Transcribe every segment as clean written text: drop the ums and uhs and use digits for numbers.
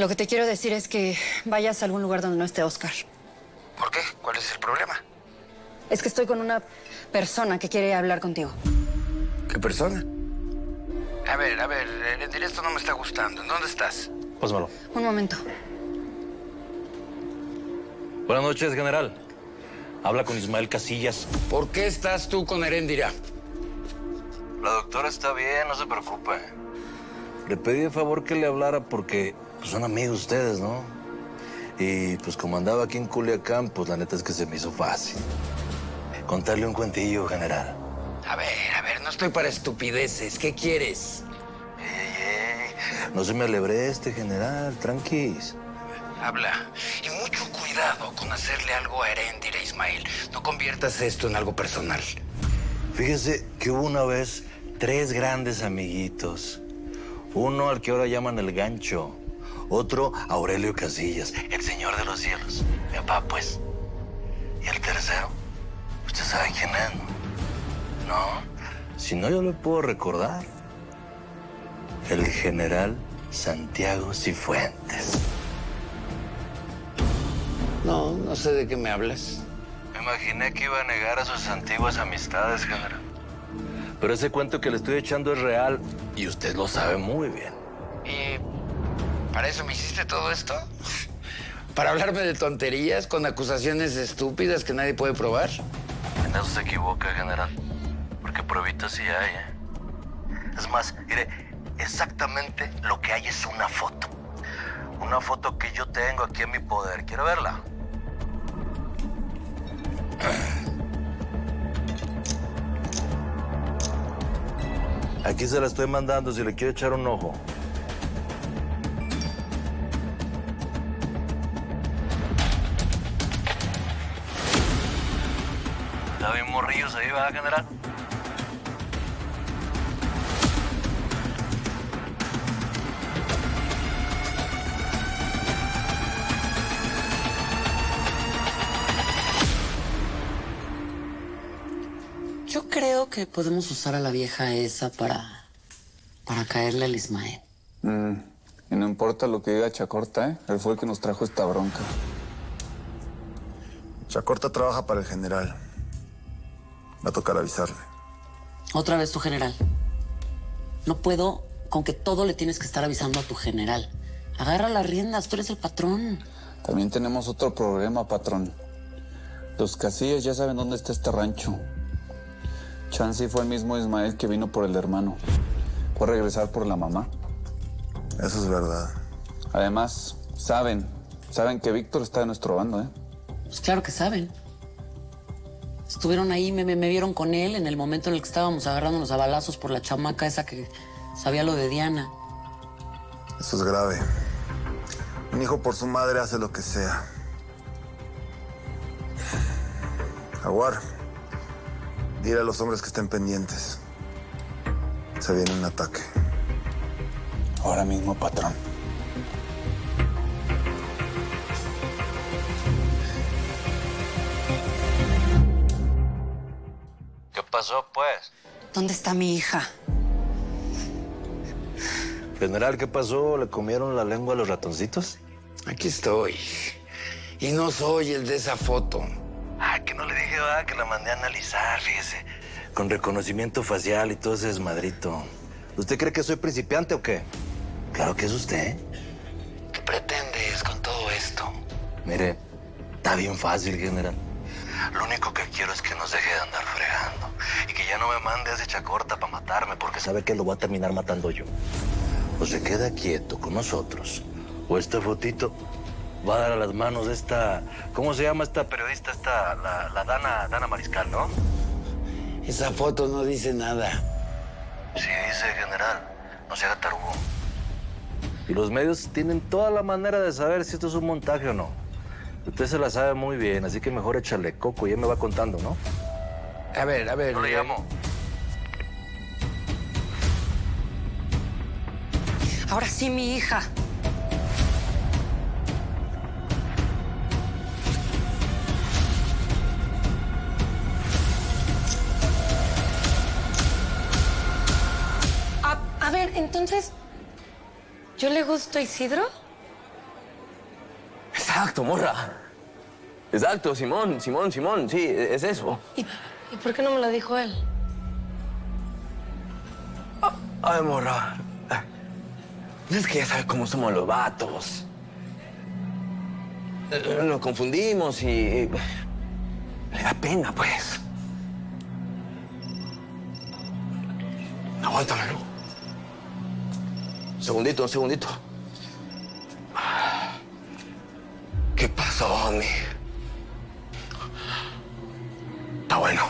Lo que te quiero decir es que vayas a algún lugar donde no esté Oscar. ¿Por qué? ¿Cuál es el problema? Es que estoy con una persona que quiere hablar contigo. ¿Qué persona? A ver, el directo no me está gustando. ¿Dónde estás? Pásamelo. Un momento. Buenas noches, general. Habla con Ismael Casillas. ¿Por qué estás tú con Heréndira? La doctora está bien, no se preocupe. Le pedí de favor que le hablara porque pues, son amigos ustedes, ¿no? Y pues como andaba aquí en Culiacán, pues la neta es que se me hizo fácil. Contarle un cuentillo, general. A ver, no estoy para estupideces. ¿Qué quieres? No se me alebreste, general, tranquis. Habla. Y mucho cuidado con hacerle algo a Heréndira, Ismael. No conviertas esto en algo personal. Fíjese que hubo una vez 3 grandes amiguitos. Uno al que ahora llaman el Gancho. Otro, Aurelio Casillas, el señor de los cielos. Mi papá, pues. Y el tercero, usted sabe quién es, ¿no? No, si no yo le puedo recordar. El general Santiago Cifuentes. No sé de qué me hablas. Me imaginé que iba a negar a sus antiguas amistades, general. Pero ese cuento que le estoy echando es real y usted lo sabe muy bien. ¿Y para eso me hiciste todo esto? ¿Para hablarme de tonterías con acusaciones estúpidas que nadie puede probar? En eso se equivoca, general. Porque pruebitas sí hay, ¿eh? Es más, mire, exactamente lo que hay es una foto. Una foto que yo tengo aquí en mi poder. ¿Quiere verla? Aquí se la estoy mandando si le quiere echar un ojo. ¿Está bien morrillos ahí, va, general? Yo creo que podemos usar a la vieja esa para caerle al Ismael. Y no importa lo que diga Chacorta, ¿eh? Él fue el que nos trajo esta bronca. Chacorta trabaja para el general. Va a tocar avisarle. Otra vez tu general. No puedo con que todo le tienes que estar avisando a tu general. Agarra las riendas, tú eres el patrón. También tenemos otro problema, patrón. Los Casillas ya saben dónde está este rancho. Chansey fue el mismo Ismael que vino por el hermano. Fue a regresar por la mamá. Eso es verdad. Además, saben que Víctor está de nuestro bando, ¿eh? Pues claro que saben. Estuvieron ahí, me vieron con él en el momento en el que estábamos agarrándonos a balazos por la chamaca esa que sabía lo de Diana. Eso es grave. Un hijo por su madre hace lo que sea. Jaguar, dile a los hombres que estén pendientes. Se viene un ataque. Ahora mismo, patrón. ¿Qué pasó, pues? ¿Dónde está mi hija? General, ¿qué pasó? ¿Le comieron la lengua a los ratoncitos? Aquí estoy. Y no soy el de esa foto. Ah, que no le dije, va, que la mandé a analizar, fíjese. Con reconocimiento facial y todo ese desmadrito. ¿Usted cree que soy principiante o qué? Claro que es usted. ¿Qué pretendes con todo esto? Mire, está bien fácil, general. Lo único que quiero es que nos deje de andar fregando. Y que ya no me mande a ese Chacorta para matarme, porque sabe que lo voy a terminar matando yo. O se queda quieto con nosotros, o esta fotito va a dar a las manos de esta... ¿Cómo se llama esta periodista? La Dana Mariscal, ¿no? Esa foto no dice nada. Sí, dice, general. No se haga tarugo. Y los medios tienen toda la manera de saber si esto es un montaje o no. Usted se la sabe muy bien, así que mejor échale coco y ya me va contando, ¿no? A ver. No le llamo. Ahora sí, mi hija. A ver, entonces, ¿yo le gusto a Isidro? Exacto, morra. Exacto, Simón, sí, es eso. ¿Y por qué no me lo dijo él? Ay, morra. Es que ya sabes cómo somos los vatos. Nos confundimos y... le da pena, pues. Aguántame, ¿no? Un segundito. ¿Qué pasó, homie? Está bueno.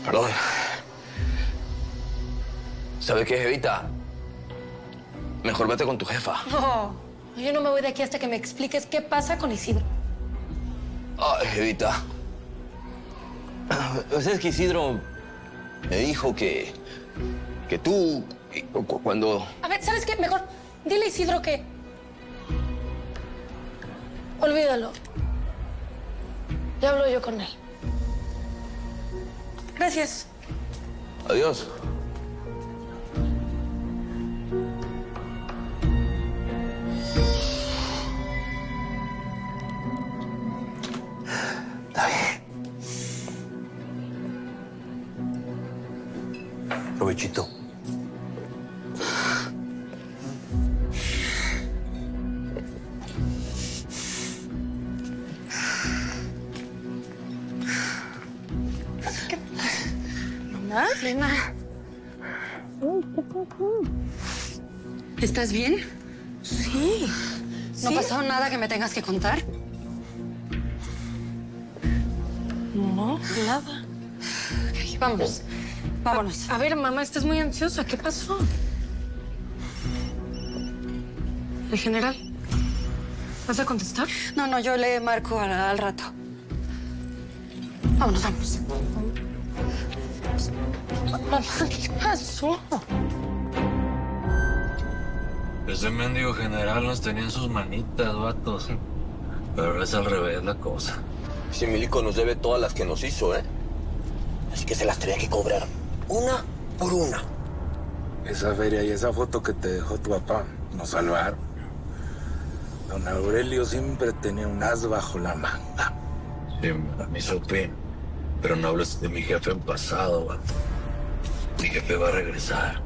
Perdón. ¿Sabes qué, Jevita? Mejor vete con tu jefa. No, yo no me voy de aquí hasta que me expliques qué pasa con Isidro. Ay, Jevita. Pues es que Isidro me dijo que tú, cuando... A ver, ¿sabes qué? Mejor dile a Isidro que... Olvídalo. Ya hablo yo con él. Gracias. Adiós. Está bien. Provechito. Elena. ¿Estás bien? Sí. ¿No pasó nada que me tengas que contar? No, nada. Ok, vámonos. Vámonos. A ver, mamá, estás muy ansiosa. ¿Qué pasó? ¿El general? ¿Vas a contestar? No, yo le marco al rato. Vámonos. Mamá, ¿qué pasó? Ese mendigo general nos tenía en sus manitas, vatos. Pero es al revés la cosa. Ese milico nos debe todas las que nos hizo, ¿eh? Así que se las tenía que cobrar una por una. Esa feria y esa foto que te dejó tu papá nos salvaron. Don Aurelio siempre tenía un as bajo la manga. Sí, a mí supe. Pero no hables de mi jefe en pasado, vato. Mi jefe va a regresar.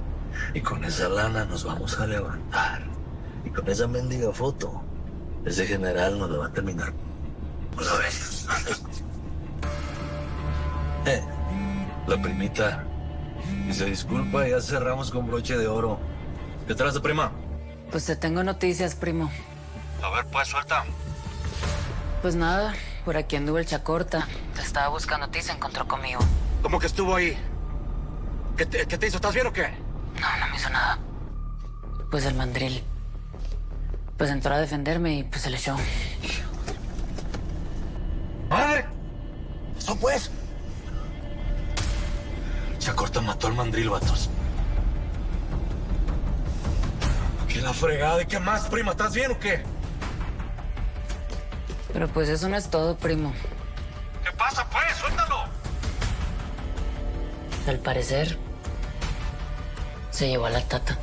Y con esa lana nos vamos a levantar. Y con esa mendiga foto, ese general nos la va a terminar. Vamos a ver. La primita. Y se disculpa, ya cerramos con broche de oro. ¿Qué traes, prima? Pues te tengo noticias, primo. A ver, pues, suelta. Pues nada, por aquí anduvo el Chacorta. Te estaba buscando a ti y se encontró conmigo. ¿Cómo que estuvo ahí? ¿Qué te hizo? ¿Estás bien o qué? No me hizo nada. Pues el mandril. Pues entró a defenderme y pues se le echó. ¡Madre! ¡Eso pues! Chacorta mató al mandril, vatos. ¿Qué la fregada? ¿Y qué más, prima? ¿Estás bien o qué? Pero pues eso no es todo, primo. ¿Qué pasa, pues? ¡Suéltalo! Al parecer, se llevó a la tata.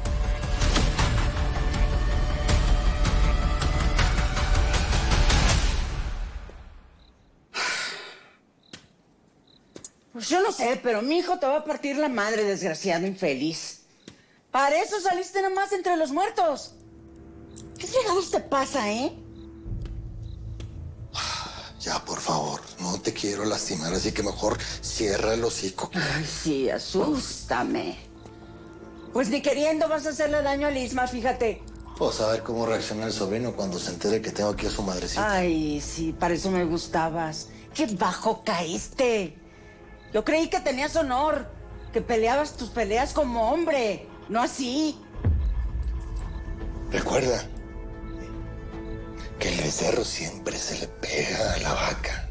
Pues yo no sé, pero mi hijo te va a partir la madre, desgraciado infeliz. Para eso saliste nomás entre los muertos. ¿Qué fregados te pasa, eh? Ya, por favor, no te quiero lastimar, así que mejor cierra el hocico. Ay, sí, asústame. Pues ni queriendo vas a hacerle daño a Lisma, fíjate. Pues a ver cómo reacciona el sobrino cuando se entere que tengo aquí a su madrecita. Ay, sí, para eso me gustabas. ¡Qué bajo caíste! Yo creí que tenías honor, que peleabas tus peleas como hombre, no así. Recuerda que el becerro siempre se le pega a la vaca.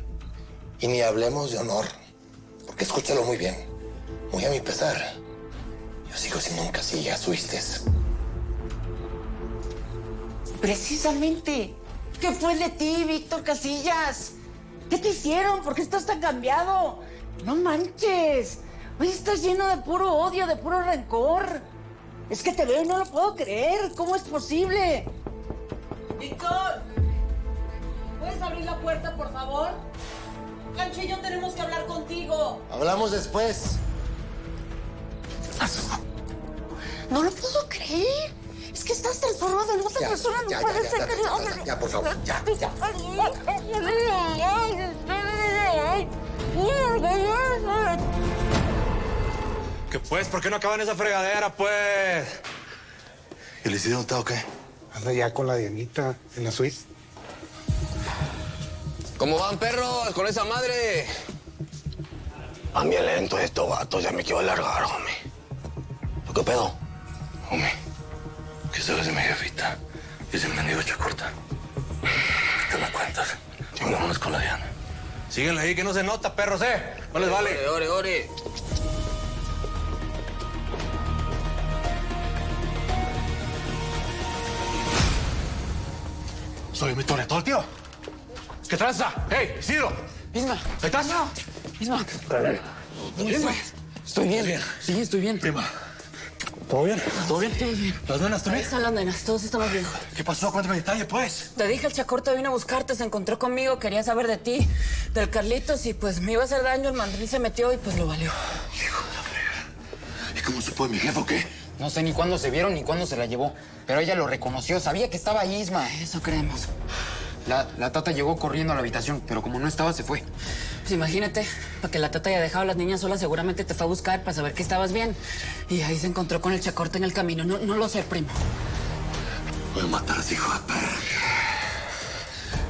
Y ni hablemos de honor, porque escúchalo muy bien, muy a mi pesar. Yo sigo siendo un Casillas, ¿oíste? Precisamente. ¿Qué fue de ti, Víctor Casillas? ¿Qué te hicieron? ¿Por qué estás tan cambiado? No manches. Hoy estás lleno de puro odio, de puro rencor. Es que te veo y no lo puedo creer. ¿Cómo es posible? ¡Víctor! ¿Puedes abrir la puerta, por favor? Gancho y yo tenemos que hablar contigo. Hablamos después. No lo puedo creer. Es que estás transformado en otra persona. No puede ser que... Ya, por favor, ya. ¿Qué pues? ¿Por qué no acaban esa fregadera, pues? ¿Y el Isidro está o qué? Anda ya con la Dianita en la suite. ¿Cómo van, perros? Con esa madre. A mí el lento de estos vatos ya me quiero largar, homie. ¿Qué pedo? Homie, ¿qué sabes de mi jefita? Y ese mendigo Chacorta. ¿Qué me cuentas? Vámonos con la Diana. Síguenle ahí, que no se nota, perros, No les vale. Ore. Soy mi torretón, tío. ¿Qué tranza? ¡Hey, Isidro! Isma. ¿Qué tranza? Isma. Estoy bien. Sí, estoy bien. Prima. ¿Todo bien? ¿Todo bien? Todo bien. ¿Las nenas Ahí también? están las nenas, todos estamos bien. ¿Qué pasó? Cuéntame detalle, pues. Te dije, el Chacorta vino a buscarte, se encontró conmigo, quería saber de ti, del Carlitos, y pues me iba a hacer daño, el mandril se metió y pues lo valió. Hijo de la frega. ¿Y cómo supo de mi jefe o qué? No sé ni cuándo se vieron ni cuándo se la llevó, pero ella lo reconoció, sabía que estaba ahí, Isma. Eso creemos. La tata llegó corriendo a la habitación, pero como no estaba, se fue. Pues imagínate, para que la tata haya dejado a las niñas solas, seguramente te fue a buscar para saber que estabas bien. Y ahí se encontró con el Chacorta en el camino. No lo sé, primo. Voy a matar a ese hijo de perra.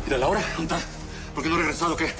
¿Y de Laura? ¿Dónde está? ¿Por qué no ha regresado o qué?